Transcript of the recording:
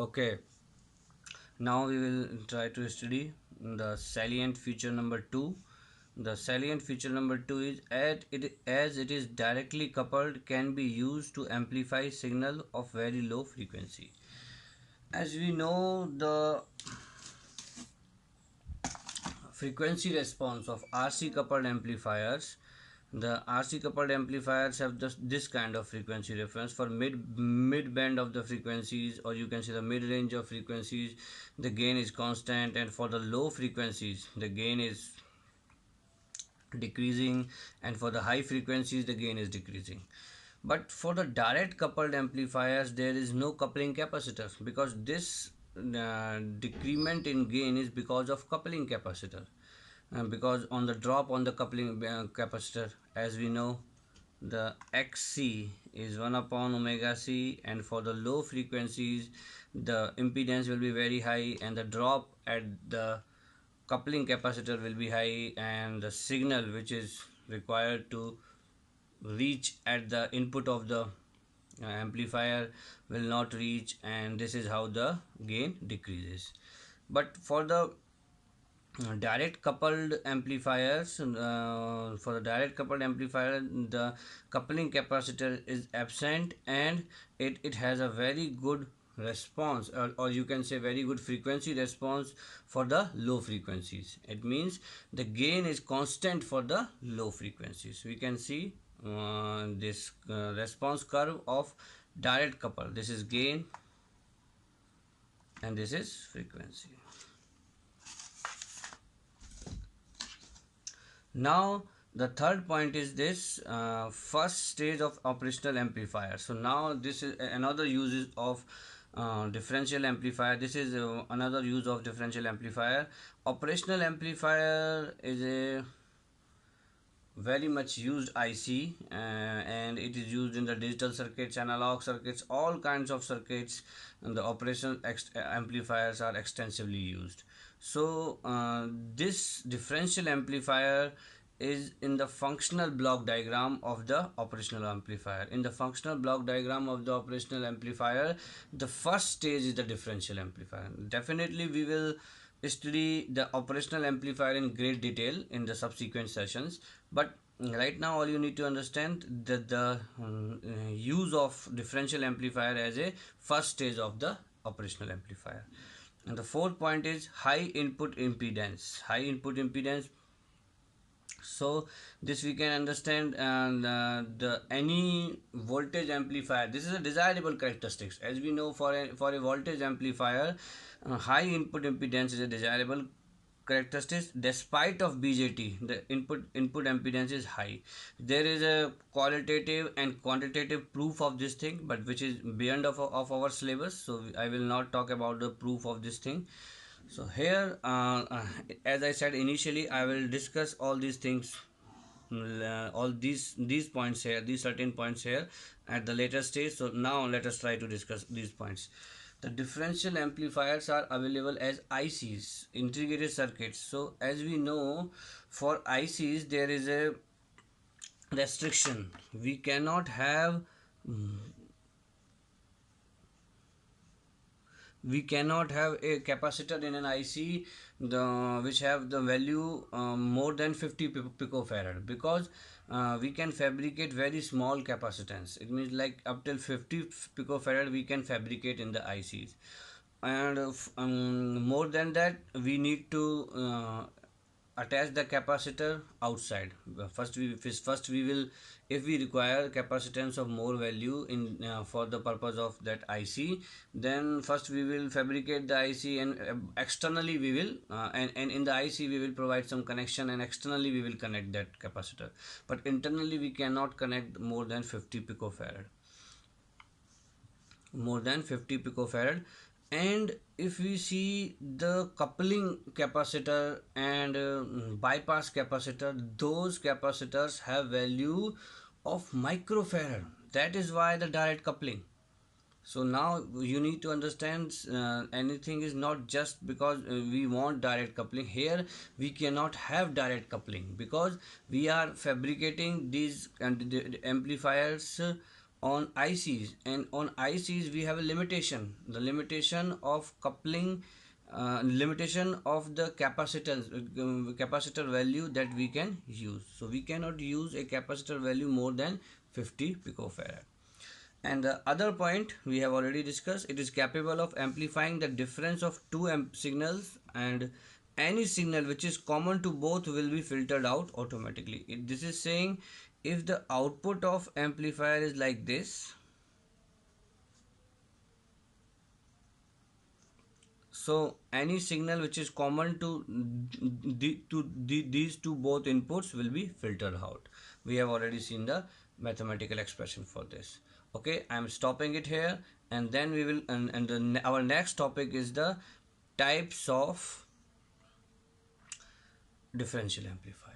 Okay, now we will try to study the salient feature number 2. The salient feature number 2 is as it is directly coupled can be used to amplify signal of very low frequency. As we know, the frequency response of RC coupled amplifiers, the RC coupled amplifiers have this kind of frequency reference for mid band of the frequencies, or you can say the mid range of frequencies. The gain is constant, and for the low frequencies the gain is decreasing, and for the high frequencies the gain is decreasing. But for the direct coupled amplifiers there is no coupling capacitor, because this decrement in gain is because of coupling capacitor. Because on the drop on the coupling capacitor, as we know, the xc is 1 upon omega c, and for the low frequencies the impedance will be very high and the drop at the coupling capacitor will be high, and the signal which is required to reach at the input of the amplifier will not reach, and this is how the gain decreases. But for the direct coupled amplifiers, for the direct coupled amplifier the coupling capacitor is absent, and it has a very good response, or you can say very good frequency response for the low frequencies. It means the gain is constant for the low frequencies. We can see this response curve of direct couple. This is gain and this is frequency. Now the third point is this first stage of operational amplifier. So now this is another uses of differential amplifier. This is another use of differential amplifier. Operational amplifier is a very much used IC, and it is used in the digital circuits, analog circuits, all kinds of circuits, and the operational amplifiers are extensively used. So this differential amplifier is in the functional block diagram of the operational amplifier. In the functional block diagram of the operational amplifier, the first stage is the differential amplifier. Definitely we will study the operational amplifier in great detail in the subsequent sessions, but right now all you need to understand that the use of differential amplifier as a first stage of the operational amplifier. And the fourth point is high input impedance. High input impedance, so this we can understand, and the any voltage amplifier, this is a desirable characteristics. As we know, for a voltage amplifier, high input impedance is a desirable characteristics. Despite of BJT, the input impedance is high. There is a qualitative and quantitative proof of this thing, but which is beyond of our syllabus, so I will not talk about the proof of this thing. So here, as I said initially, I will discuss all these things, all these points here, these certain points here at the later stage. So now let us try to discuss these points. The differential amplifiers are available as ICs, integrated circuits. So as we know, for ICs there is a restriction. We cannot have a capacitor in an IC which have the value more than 50 picofarad, because we can fabricate very small capacitance. It means like up till 50 picofarad we can fabricate in the ICs, and more than that we need to attach the capacitor outside. First we will, if we require capacitance of more value in for the purpose of that IC, then first we will fabricate the IC, and externally we will and in the IC we will provide some connection, and externally we will connect that capacitor, but internally we cannot connect more than 50 picofarad, more than 50 picofarad. And if we see the coupling capacitor and bypass capacitor, those capacitors have value of microfarad. That is why the direct coupling. So now you need to understand, anything is not just because we want direct coupling. Here we cannot have direct coupling because we are fabricating these and the amplifiers on ICs, and on ICs we have a limitation, the limitation of coupling, limitation of the capacitor value that we can use. So we cannot use a capacitor value more than 50 picofarad. And the other point we have already discussed, it is capable of amplifying the difference of two signals, and any signal which is common to both will be filtered out automatically. This is saying if the output of amplifier is like this, so any signal which is common to these two both inputs will be filtered out. We have already seen the mathematical expression for this. Okay, I am stopping it here, and then we will, our next topic is the types of differential amplifier.